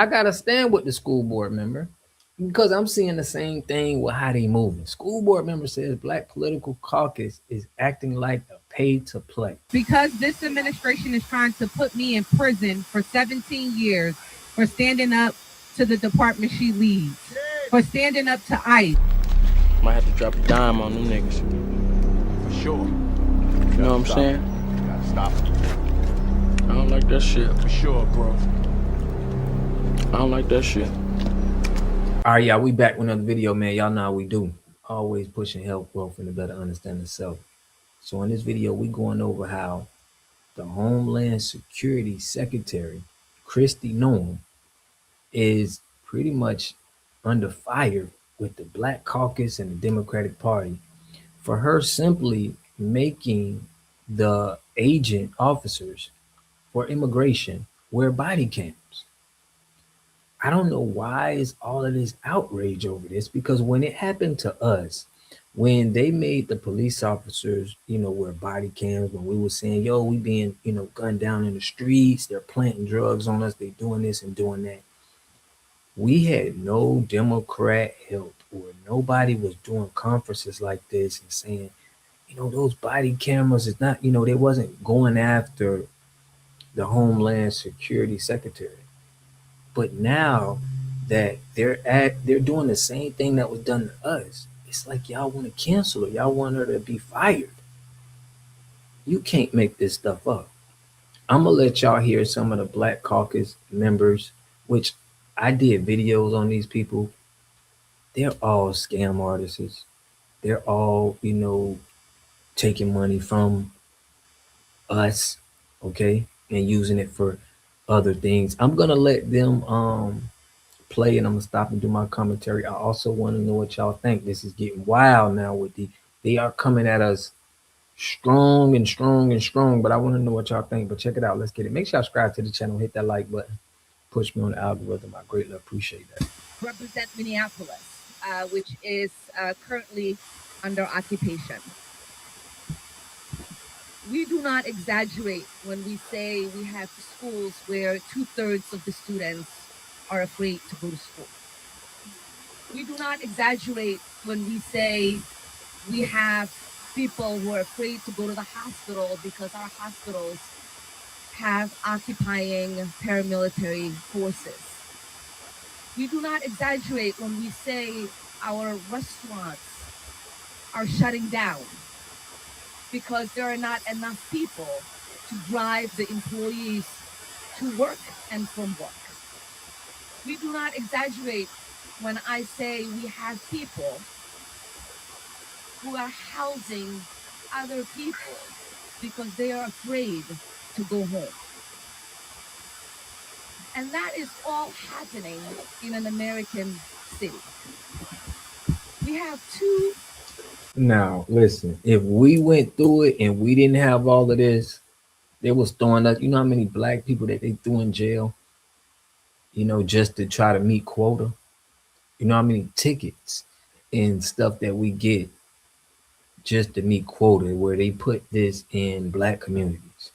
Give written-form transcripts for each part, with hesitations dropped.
I gotta stand with the school board member because I'm seeing the same thing with how they moving. School board member says Black political caucus is acting like a pay to play. Because this administration is trying to put me in prison for 17 years for standing up to the department she leads, for standing up to ICE. Might have to drop a dime on them niggas. For sure. You know what I'm saying? Gotta stop it. I don't like that shit. For sure, bro. I don't like that shit. All right, y'all, we back with another video, man. Y'all know how we do. Always pushing health, growth, and a better understanding of self. So in this video, we going over how the Homeland Security Secretary, Kristi Noem, is pretty much under fire with the Black Caucus and the Democratic Party for her simply making the agent officers for immigration wear body cams. I don't know why is all of this outrage over this, because when it happened to us, when they made the police officers, wear body cams, when we were saying, yo, we being, gunned down in the streets, they're planting drugs on us, they doing this and doing that. We had no Democrat help, or nobody was doing conferences like this and saying, those body cameras is not, they wasn't going after the Homeland Security Secretary. But now that they're doing the same thing that was done to us, it's like y'all want to cancel her. Y'all want her to be fired. You can't make this stuff up. I'm gonna let y'all hear some of the Black Caucus members, which I did videos on these people. They're all scam artists. They're all, taking money from us, okay, and using it for other things. I'm gonna let them play, and I'm gonna stop and do my commentary. I also want to know what y'all think. This is getting wild now with they are coming at us strong and strong and strong, but I want to know what y'all think. But check it out. Let's get it. Make sure y'all subscribe to the channel, hit that like button, push me on the algorithm. I greatly appreciate that. Represent Minneapolis, which is currently under occupation. We do not exaggerate when we say we have schools where 2/3 of the students are afraid to go to school. We do not exaggerate when we say we have people who are afraid to go to the hospital because our hospitals have occupying paramilitary forces. We do not exaggerate when we say our restaurants are shutting down because there are not enough people to drive the employees to work and from work. We do not exaggerate when I say we have people who are housing other people because they are afraid to go home. And that is all happening in an American city. We have two. Now, listen, if we went through it and we didn't have all of this, they was throwing us, how many Black people that they threw in jail, just to try to meet quota? You know how many tickets and stuff that we get just to meet quota, where they put this in Black communities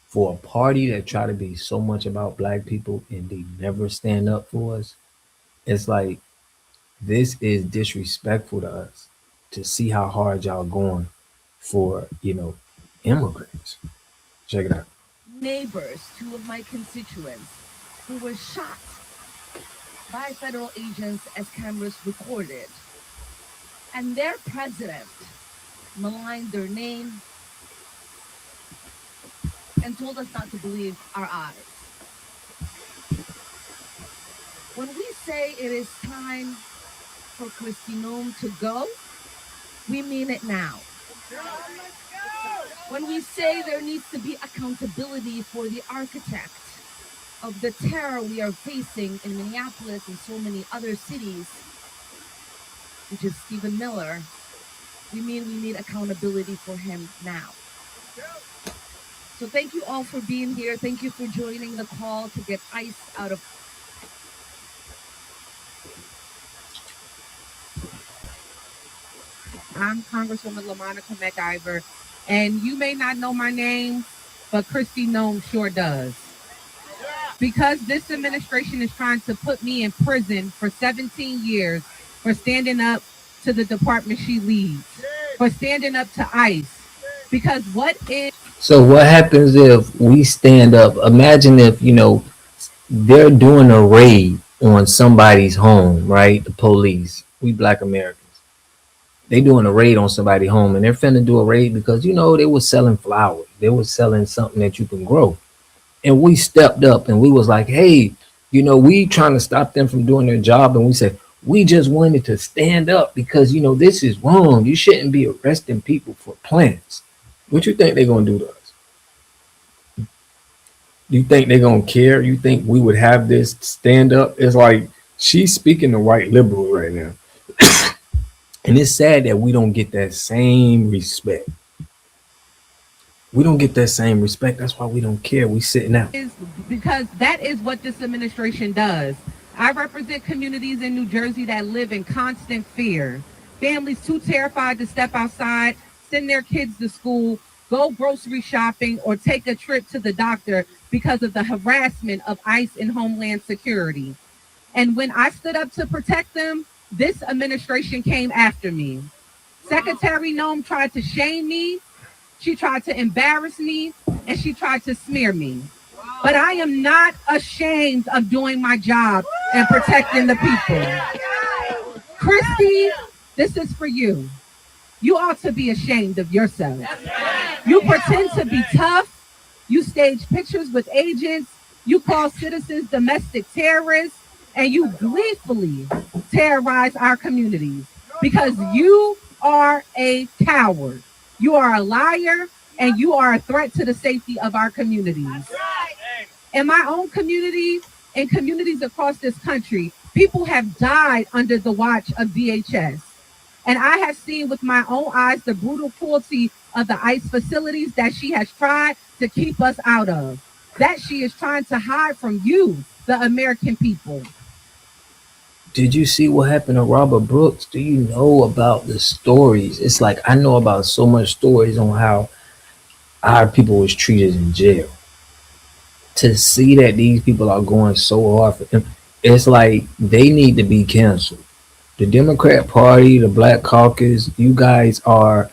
for a party that try to be so much about Black people and they never stand up for us. It's like, this is disrespectful to us, to see how hard y'all going for, immigrants. Check it out. Neighbors, two of my constituents, who were shot by federal agents as cameras recorded. And their president maligned their name and told us not to believe our eyes. When we say it is time for Kristi Noem to go, we mean it now. When we say there needs to be accountability for the architect of the terror we are facing in Minneapolis and so many other cities, which is Stephen Miller, we mean we need accountability for him now. So thank you all for being here. Thank you for joining the call to get ICE out of. I'm Congresswoman LaMonica McIver, and you may not know my name, but Kristi Noem sure does. because this administration is trying to put me in prison for 17 years for standing up to the department she leads, for standing up to ICE. Because what is So what happens if we stand up? Imagine if, they're doing a raid on somebody's home, right? The police, we black Americans. They doing a raid on somebody's home and they're finna do a raid because they was selling flowers. They was selling something that you can grow. And we stepped up and we was like, hey, we trying to stop them from doing their job. And we said, we just wanted to stand up because this is wrong. You shouldn't be arresting people for plants. What you think they're gonna do to us? You think they're gonna care? You think we would have this stand up? It's like she's speaking the white liberal right now. And it's sad that we don't get that same respect. We don't get that same respect. That's why we don't care. We sitting out. is because that is what this administration does. I represent communities in New Jersey that live in constant fear. Families too terrified to step outside, send their kids to school, go grocery shopping, or take a trip to the doctor because of the harassment of ICE and Homeland Security. And when I stood up to protect them, this administration came after me. Secretary Noem tried to shame me, she tried to embarrass me, and she tried to smear me. But I am not ashamed of doing my job and protecting the people. Kristi, this is for you. You ought to be ashamed of yourself. You pretend to be tough. You stage pictures with agents. You call citizens domestic terrorists. And you gleefully terrorize our communities because you are a coward. You are a liar and you are a threat to the safety of our communities. In my own community and communities across this country, people have died under the watch of DHS. And I have seen with my own eyes the brutal cruelty of the ICE facilities that she has tried to keep us out of, that she is trying to hide from you, the American people. Did you see what happened to Robert Brooks? Do you know about the stories? It's like I know about so much stories on how our people was treated in jail. To see that these people are going so hard for them, it's like they need to be canceled. The Democrat Party, the Black Caucus, you guys are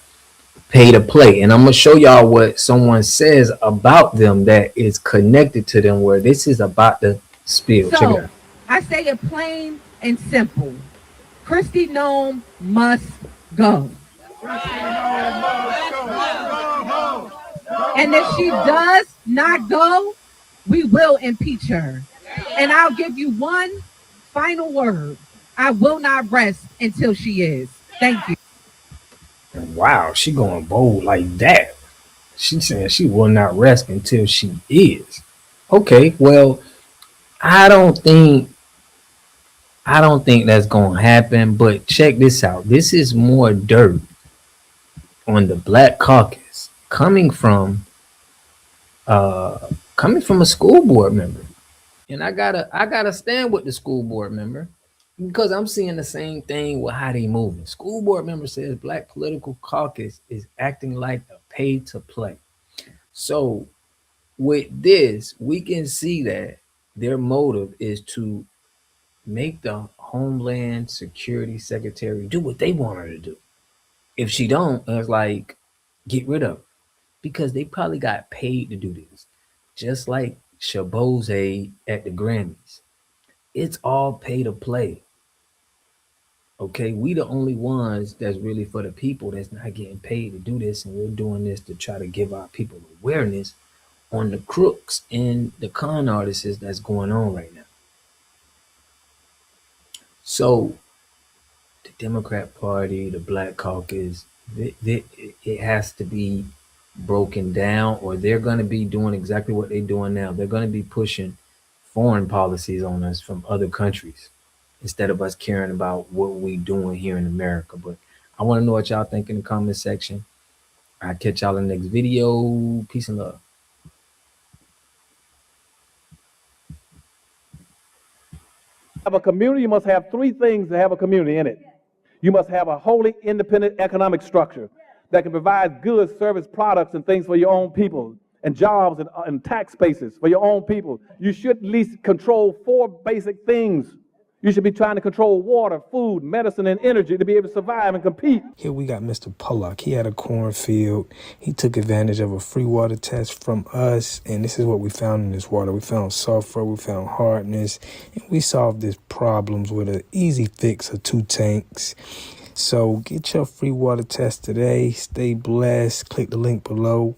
pay to play. And I'm gonna show y'all what someone says about them that is connected to them, where this is about the spill. Check it So out. I say it plain and simple. Kristi Noem must go. And if she does not go, we will impeach her. And I'll give you one final word. I will not rest until she is. Thank you. Wow, she going bold like that. She saying she will not rest until she is. Okay, well, I don't think that's gonna happen. But check this out. This is more dirt on the Black Caucus coming from a school board member. And I gotta stand with the school board member because I'm seeing the same thing with how they moving. School board member says Black political caucus is acting like a pay to play. So with this, we can see that their motive is to make the Homeland Security Secretary do what they want her to do. If she don't, it's like get rid of her because they probably got paid to do this, just like Shabose at the Grammys. It's all pay to play. Okay, we the only ones that's really for the people that's not getting paid to do this, and we're doing this to try to give our people awareness on the crooks and the con artists that's going on right now. So the Democrat Party, the Black Caucus, it has to be broken down, or they're going to be doing exactly what they're doing now. They're going to be pushing foreign policies on us from other countries instead of us caring about what we doing here in America. But I want to know what y'all think in the comment section. I'll catch y'all in the next video. Peace and love. Have a community, you must have three things to have a community in it. You must have a wholly independent economic structure that can provide goods, service, products, and things for your own people. and jobs and tax bases for your own people. You should at least control 4 basic things. You should be trying to control water, food, medicine, and energy to be able to survive and compete. Here we got Mr. Pollock. He had a cornfield. He took advantage of a free water test from us, and this is what we found in this water. We found sulfur, we found hardness, and we solved these problems with an easy fix of 2 tanks. So get your free water test today. Stay blessed. Click the link below.